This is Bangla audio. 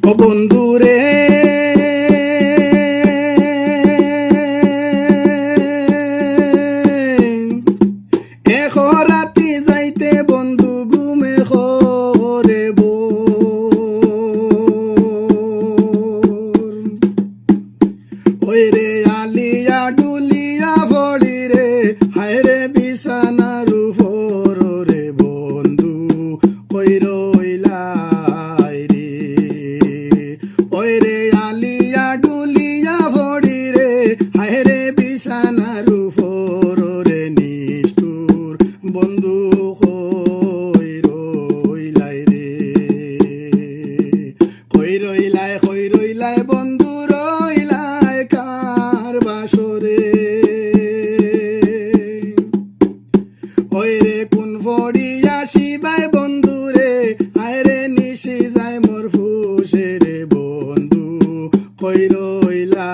ও বন্ধু রে এখো রাতি যাইতে বন্ধু ঘুমে খরে ওই রে আলিয়া ডুলিয়া ভরি রে হায় রে বিছানার উপর রে বন্ধু কই রইলাই রে ওই রে আলিয়া ডুলিয়া ভরি রে হায় রে বিছানার উপর রে নিষ্ঠুর বন্ধু কই রইলাই রে কই রইলাই বন্ধু রইলাই কার বাসরে ওই রে কোন ফড়িয়া শিবাই বন্ধু রে আয় রে নিশি যায় মোর ফুসে রে বন্ধু কই রইলা